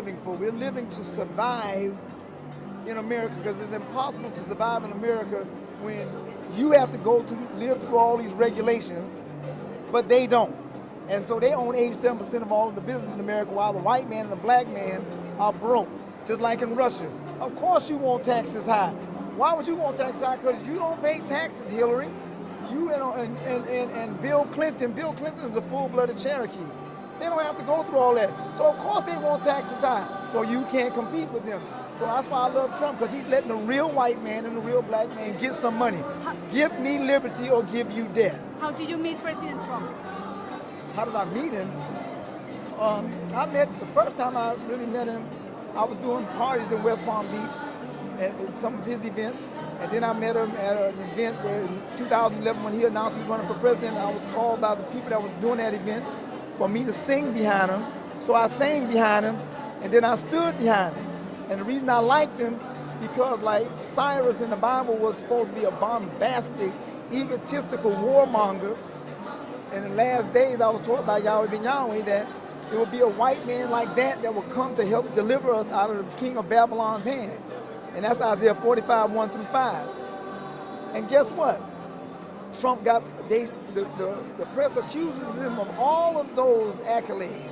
living for. We're living to survive in America because it's impossible to survive in America when you have to live through all these regulations, but they don't. And so they own 87% of all of the business in America while the white man and the black man are broke, just like in Russia. Of course you want taxes high. Why would you want taxes high? Because you don't pay taxes, Hillary. You and Bill Clinton is a full-blooded Cherokee. They don't have to go through all that. So of course they want taxes high, so you can't compete with them. So that's why I love Trump, because he's letting the real white man and the real black man get some money. Give me liberty or give you death. How did you meet President Trump? How did I meet him? The first time I really met him, I was doing parties in West Palm Beach at some of his events. And then I met him at an event where in 2011 when he announced he was running for president, I was called by the people that was doing that event for me to sing behind him. So I sang behind him, and then I stood behind him. And the reason I liked him, because like Cyrus in the Bible was supposed to be a bombastic, egotistical warmonger. In the last days, I was told by Yahweh ben Yahweh that it would be a white man like that that would come to help deliver us out of the king of Babylon's hand. And that's Isaiah 45, 1 through 5. And guess what? Trump got, the press accuses him of all of those accolades.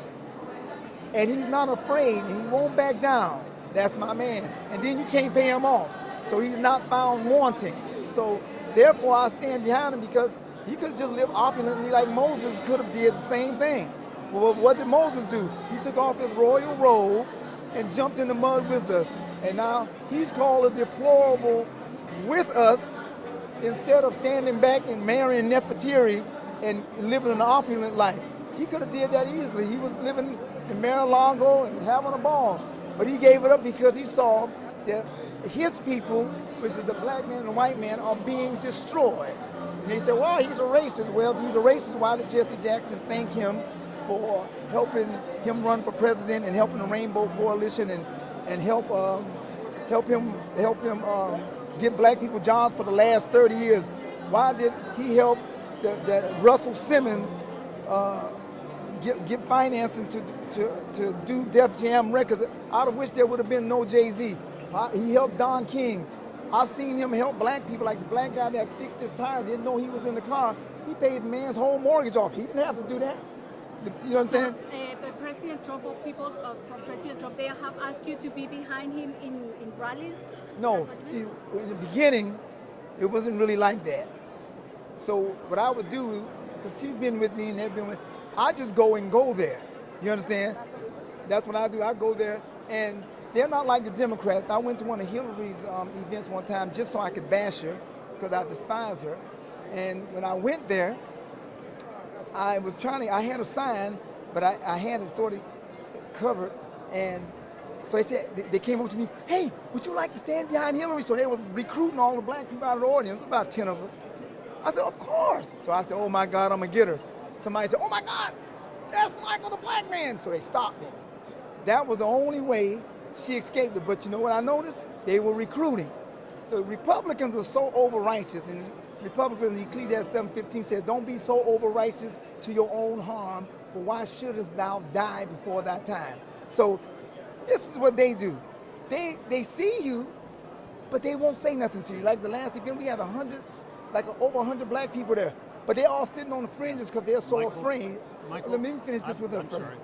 And he's not afraid, and he won't back down. That's my man. And then you can't pay him off. So he's not found wanting. So therefore I stand behind him, because he could have just lived opulently like Moses could have did the same thing. Well, what did Moses do? He took off his royal robe and jumped in the mud with us. And now he's called a deplorable with us instead of standing back and marrying Nefertiti and living an opulent life. He could have did that easily. He was living in Mar-a-Lago and having a ball. But he gave it up because he saw that his people, which is the black man and the white man, are being destroyed. And they said, well, he's a racist. Well, if he's a racist, why did Jesse Jackson thank him for helping him run for president and helping the Rainbow Coalition and help him get black people jobs for the last 30 years? Why did he help the Russell Simmons get financing to do Def Jam records, out of which there would have been no Jay-Z? He helped Don King. I've seen him help black people, like the black guy that fixed his tire, didn't know he was in the car. He paid the man's whole mortgage off. He didn't have to do that. You know what I'm saying? But President Trump, or people from President Trump, they have asked you to be behind him in rallies? No, see, in the beginning, it wasn't really like that. So what I would do, because she's been with me and they've been with, I just go there. You understand? That's what I do. I go there, and they're not like the Democrats. I went to one of Hillary's events one time just so I could bash her, because I despise her. And when I went there, I had a sign, but I had it sort of covered, and so they said, they came up to me, hey, would you like to stand behind Hillary? So they were recruiting all the black people out of the audience, about 10 of us. I said, of course. So I said, oh my God, I'm gonna get her. Somebody said, oh my God, that's Michael the black man. So they stopped me. That was the only way she escaped it. But you know what I noticed? They were recruiting. The Republicans are so over-righteous, and Republicans in Ecclesiastes 7:15 says, don't be so over-righteous to your own harm, for why shouldest thou die before thy time? So this is what they do. They see you, but they won't say nothing to you. Like the last event, we had over 100 black people there, but they all sitting on the fringes because they're so afraid. Michael, let me finish this with her I'm first. sorry.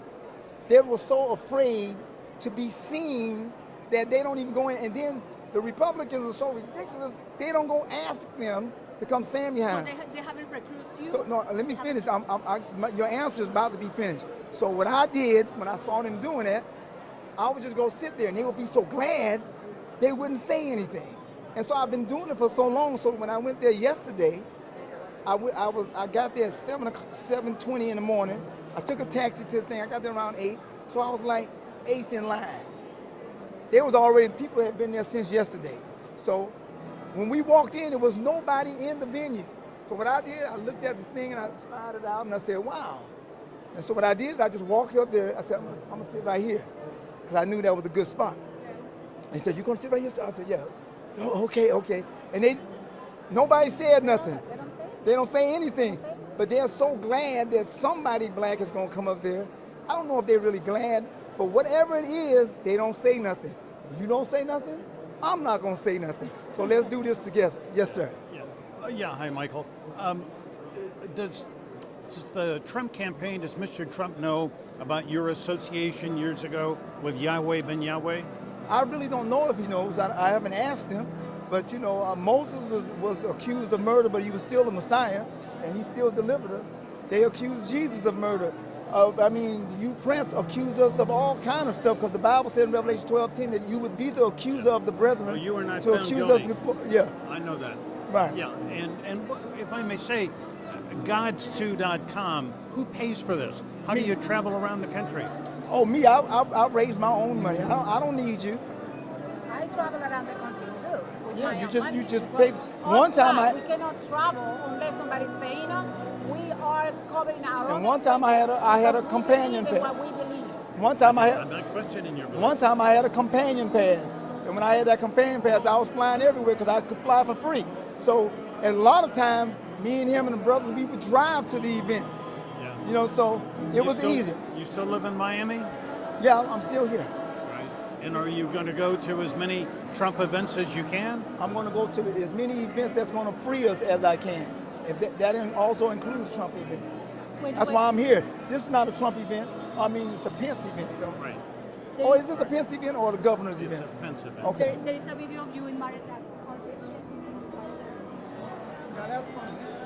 They were so afraid to be seen that they don't even go in. And then the Republicans are so ridiculous, they don't go ask them to come stand behind. So they haven't recruited you? So no, let me finish. Your answer is about to be finished. So what I did when I saw them doing that, I would just go sit there, and they would be so glad they wouldn't say anything. And so I've been doing it for so long. So when I went there yesterday, I got there at 7:20 in the morning. I took a taxi to the thing. I got there around 8. So I was like 8th in line. People had been there since yesterday. So when we walked in, there was nobody in the venue. So what I did, I looked at the thing and I tried it out and I said, wow. And so what I did is I just walked up there. I said, I'm gonna sit right here, because I knew that was a good spot. And he said, you gonna sit right here? So I said, yeah. Oh, okay. And nobody said nothing. They don't say anything. But they're so glad that somebody black is gonna come up there. I don't know if they're really glad, But whatever it is, they don't say nothing. You don't say nothing, I'm not going to say nothing. So let's do this together. Yes, sir. Yeah. Hi, Michael. Does the Trump campaign, does Mr. Trump know about your association years ago with Yahweh ben Yahweh? I really don't know if he knows. I haven't asked him. But, Moses was accused of murder, but he was still the Messiah, and he still delivered us. They accused Jesus of murder. You Prince accused us of all kind of stuff, because the Bible said in Revelation 12:10 that you would be the accuser of the brethren. So you were not to found accuse guilty. us before. Yeah. I know that. Right. Yeah, and if I may say, gods2.com, who pays for this? How do you travel around the country? Oh, me, I raise my own money. I don't need you. I travel around the country too. with Yeah, my you own just- money. you just But pay- one us time not. I- we cannot travel unless somebody's paying us. We are covering our own. And one time I had a because we companion believe in pass. what we believe. One time I I'm had not questioning your belief. One time I had a companion pass, and when I had that companion pass, I was flying everywhere because I could fly for free. So, and a lot of times, me and him and the brothers, we would drive to the events. Yeah. So it was easy. You still live in Miami? Yeah, I'm still here. Right. And are you going to go to as many Trump events as you can? I'm going to go to as many events that's going to free us as I can. If that also includes Trump events. That's why I'm here. This is not a Trump event. It's a Pence event. So. Right. Oh, is this a Pence event or the governor's It's event? a Pence event. Okay. There is a video of you in Maritac. Now that's fine.